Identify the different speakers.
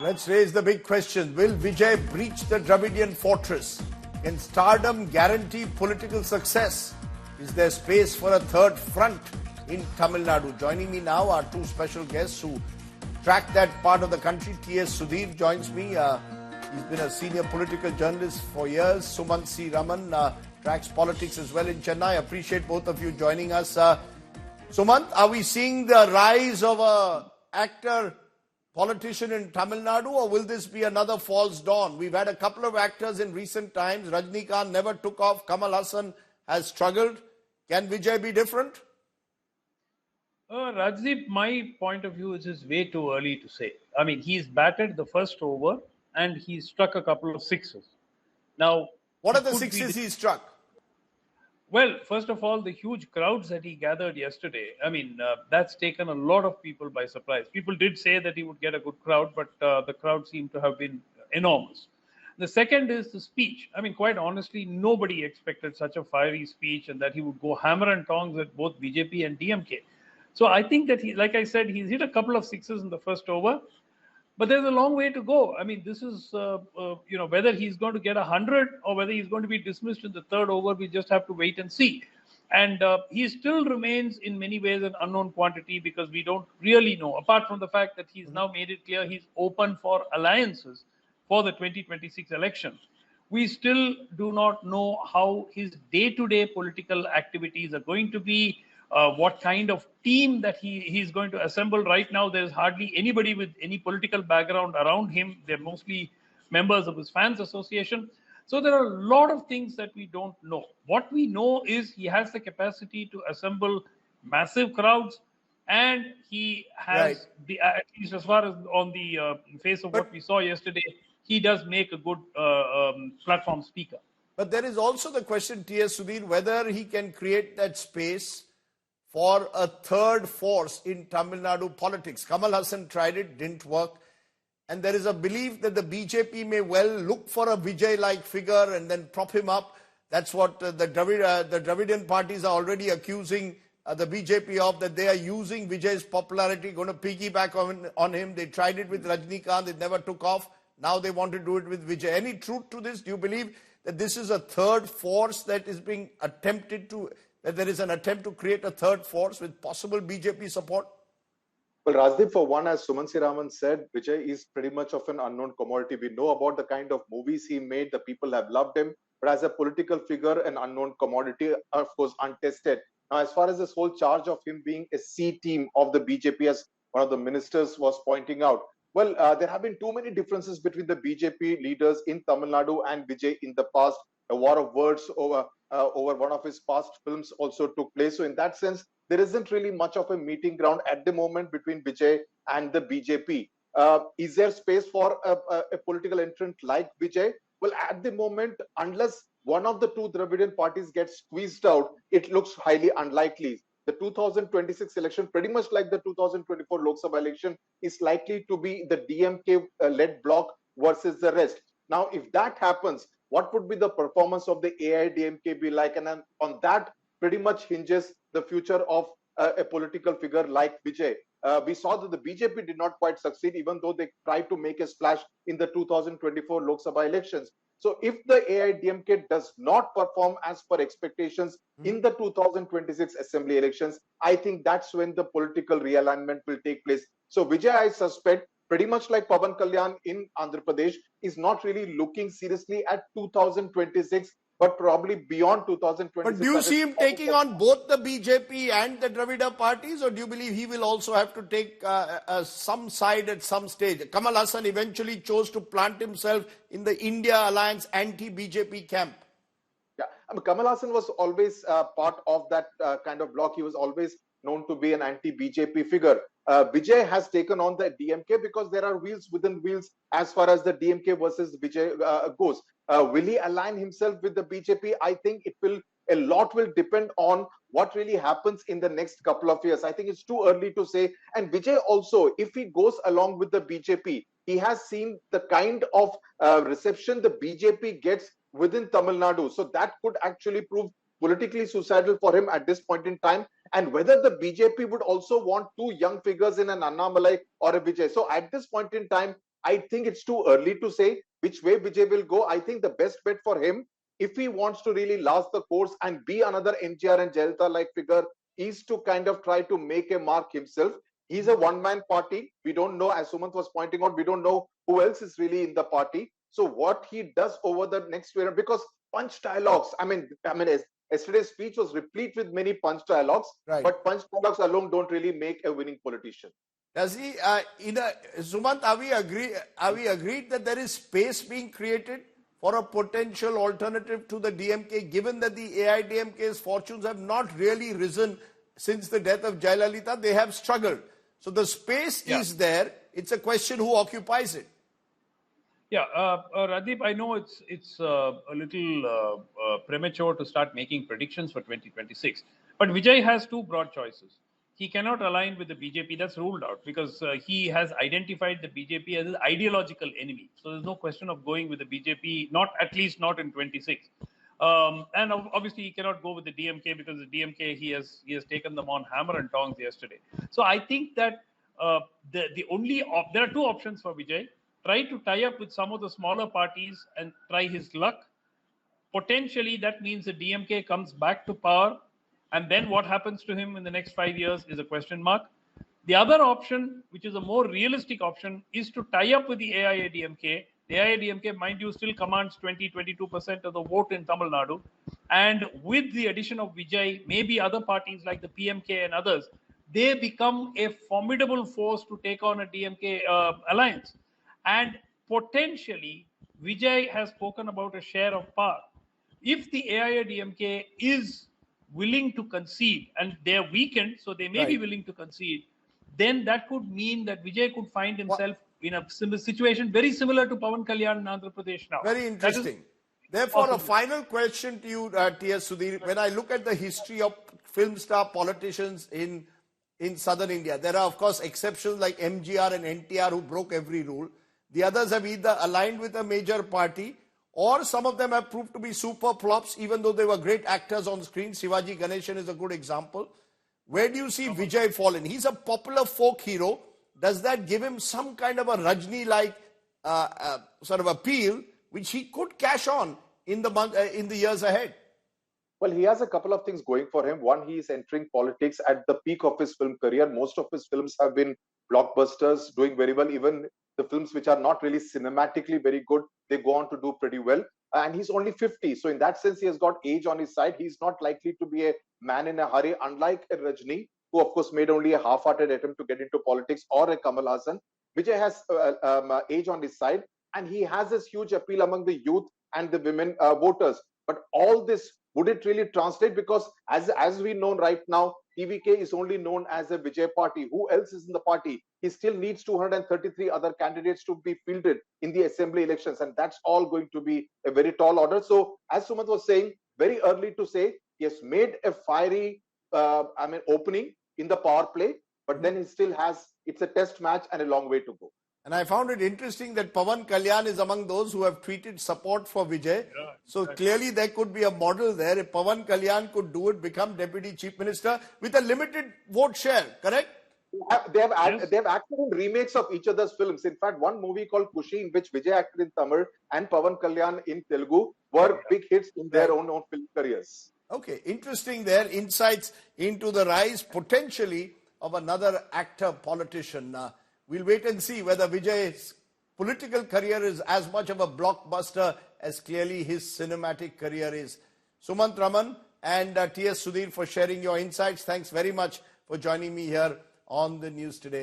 Speaker 1: Let's raise the big question. Will Vijay breach the Dravidian fortress? Can stardom guarantee political success? Is there space for a third front in Tamil Nadu? Joining me now are two special guests who track that part of the country. T.S. Sudhir joins me. He's been a senior political journalist for years. Sumant C. Raman tracks politics as well in Chennai. I appreciate both of you joining us. Sumant, are we seeing the rise of a actor politician in Tamil Nadu, or will this be another false dawn? We've had a couple of actors in recent times. Rajnikant never took off. Kamal Haasan has struggled. Can Vijay be different?
Speaker 2: Rajdeep, my point of view is it's way too early to say. I mean, he's batted the first over and he struck a couple of sixes. Now,
Speaker 1: what are the sixes he struck?
Speaker 2: Well, first of all, the huge crowds that he gathered yesterday, I mean, that's taken a lot of people by surprise. People did say that he would get a good crowd, but the crowd seemed to have been enormous. The second is the speech. I mean, quite honestly, nobody expected such a fiery speech and that he would go hammer and tongs at both BJP and DMK. So I think that he, like I said, he's hit a couple of sixes in the first over. But there's a long way to go. I mean, this is, whether he's going to get 100 or whether he's going to be dismissed in the third over, we just have to wait and see. And he still remains in many ways an unknown quantity because we don't really know, apart from the fact that he's now made it clear he's open for alliances for the 2026 election. We still do not know how his day-to-day political activities are going to be. What kind of team that he's going to assemble. Right now, there's hardly anybody with any political background around him. They're mostly members of his fans association. So there are a lot of things that we don't know. What we know is he has the capacity to assemble massive crowds, and he has, at least as far as on the face of what we saw yesterday, he does make a good platform speaker.
Speaker 1: But there is also the question, T.S. Sudhir, whether he can create that space for a third force in Tamil Nadu politics. Kamal Haasan tried it, didn't work. And there is a belief that the BJP may well look for a Vijay-like figure and then prop him up. That's what the Dravidian parties are already accusing the BJP of, that they are using Vijay's popularity, going to piggyback on him. They tried it with Rajnikant, it never took off. Now they want to do it with Vijay. Any truth to this? Do you believe that this is a third force that is being attempted to, that there is an attempt to create a third force with possible BJP support?
Speaker 3: Well, Rajdeep, for one, as Sumant Raman said, Vijay is pretty much of an unknown commodity. We know about the kind of movies he made. The people have loved him. But as a political figure, an unknown commodity, of course, untested. Now, as far as this whole charge of him being a C team of the BJP, as one of the ministers was pointing out, well, there have been too many differences between the BJP leaders in Tamil Nadu and Vijay in the past. A war of words over one of his past films also took place. So in that sense, there isn't really much of a meeting ground at the moment between Vijay and the BJP. Is there space for a political entrant like Vijay? Well, at the moment, unless one of the two Dravidian parties gets squeezed out, it looks highly unlikely. The 2026 election, pretty much like the 2024 Lok Sabha election, is likely to be the DMK-led bloc versus the rest. Now, if that happens, what would be the performance of the AIDMK be like? And then on that pretty much hinges the future of a political figure like Vijay. We saw that the BJP did not quite succeed, even though they tried to make a splash in the 2024 Lok Sabha elections. So if the AIDMK does not perform as per expectations in the 2026 assembly elections, I think that's when the political realignment will take place. So Vijay, I suspect, pretty much like Pawan Kalyan in Andhra Pradesh, is not really looking seriously at 2026, but probably beyond 2026.
Speaker 1: But do you see him taking on both the BJP and the Dravida parties, or do you believe he will also have to take some side at some stage? Kamal Haasan eventually chose to plant himself in the India Alliance anti-BJP camp.
Speaker 3: Yeah, I mean, Kamal Haasan was always part of that kind of bloc. He was always known to be an anti-BJP figure. Vijay has taken on the DMK because there are wheels within wheels as far as the DMK versus Vijay goes. Will he align himself with the BJP? I think a lot will depend on what really happens in the next couple of years. I think it's too early to say. And Vijay also, if he goes along with the BJP, he has seen the kind of reception the BJP gets within Tamil Nadu. So that could actually prove politically suicidal for him at this point in time. And whether the BJP would also want two young figures in an Annamalai or a Vijay. So at this point in time, I think it's too early to say which way Vijay will go. I think the best bet for him, if he wants to really last the course and be another MGR and Jayalalitha like figure, is to kind of try to make a mark himself. He's a one-man party. We don't know, as Sumant was pointing out, we don't know who else is really in the party. So what he does over the next year, because punch dialogues, yesterday's speech was replete with many punch dialogues,
Speaker 1: Right.
Speaker 3: but punch dialogues alone don't really make a winning politician.
Speaker 1: Does he, Sumant, are we agreed that there is space being created for a potential alternative to the DMK, given that the AIDMK's fortunes have not really risen since the death of Jayalalitha? They have struggled. So the space is there. It's a question who occupies it.
Speaker 2: Yeah, Rajdeep, I know it's a little premature to start making predictions for 2026, but Vijay has two broad choices. He cannot align with the BJP. That's ruled out because he has identified the BJP as his ideological enemy. So there's no question of going with the BJP, at least not in 26. And obviously he cannot go with the DMK because the DMK he has taken them on hammer and tongs yesterday. So I think that there are two options for Vijay. Try to tie up with some of the smaller parties and try his luck. Potentially that means the DMK comes back to power. And then what happens to him in the next 5 years is a question mark. The other option, which is a more realistic option, is to tie up with the AIADMK. The AIADMK, mind you, still commands 20-22% of the vote in Tamil Nadu. And with the addition of Vijay, maybe other parties like the PMK and others, they become a formidable force to take on a DMK alliance. And potentially, Vijay has spoken about a share of power. If the AIADMK is willing to concede, and they're weakened, so they may be willing to concede, then that could mean that Vijay could find himself in a similar situation, very similar to Pawan Kalyan in Andhra Pradesh now.
Speaker 1: Very interesting. Therefore, a final question to you, T.S. Sudhir. When I look at the history of film star politicians in southern India, there are, of course, exceptions like MGR and NTR who broke every rule. The others have either aligned with a major party, or some of them have proved to be super flops, even though they were great actors on screen. Shivaji Ganeshan is a good example. Where do you see Vijay fall in? He's a popular folk hero. Does that give him some kind of a Rajni-like sort of appeal, which he could cash on in the years ahead?
Speaker 3: Well, he has a couple of things going for him. One, he is entering politics at the peak of his film career. Most of his films have been blockbusters, doing very well. Even the films which are not really cinematically very good, they go on to do pretty well. And he's only 50. So in that sense, he has got age on his side. He's not likely to be a man in a hurry, unlike a Rajni, who of course made only a half-hearted attempt to get into politics, or a Kamal Hassan. Vijay has age on his side, and he has this huge appeal among the youth and the women voters. But all this, would it really translate? Because as we know right now, TVK is only known as a Vijay party. Who else is in the party? He still needs 233 other candidates to be fielded in the assembly elections, and that's all going to be a very tall order. So, as Sumant was saying, very early to say, he has made a fiery opening in the power play, but then he still has, it's a test match and a long way to go.
Speaker 1: And I found it interesting that Pawan Kalyan is among those who have tweeted support for Vijay. Yeah, so clearly there could be a model there. If Pawan Kalyan could do it, become Deputy Chief Minister with a limited vote share, correct?
Speaker 3: They have acted in remakes of each other's films. In fact, one movie called Kushi, in which Vijay acted in Tamil and Pawan Kalyan in Telugu, were big hits in their own film careers.
Speaker 1: Okay, interesting there. Insights into the rise potentially of another actor politician. We'll wait and see whether Vijay's political career is as much of a blockbuster as clearly his cinematic career is. Sumant Raman and T.S. Sudhir for sharing your insights. Thanks very much for joining me here on the News Today.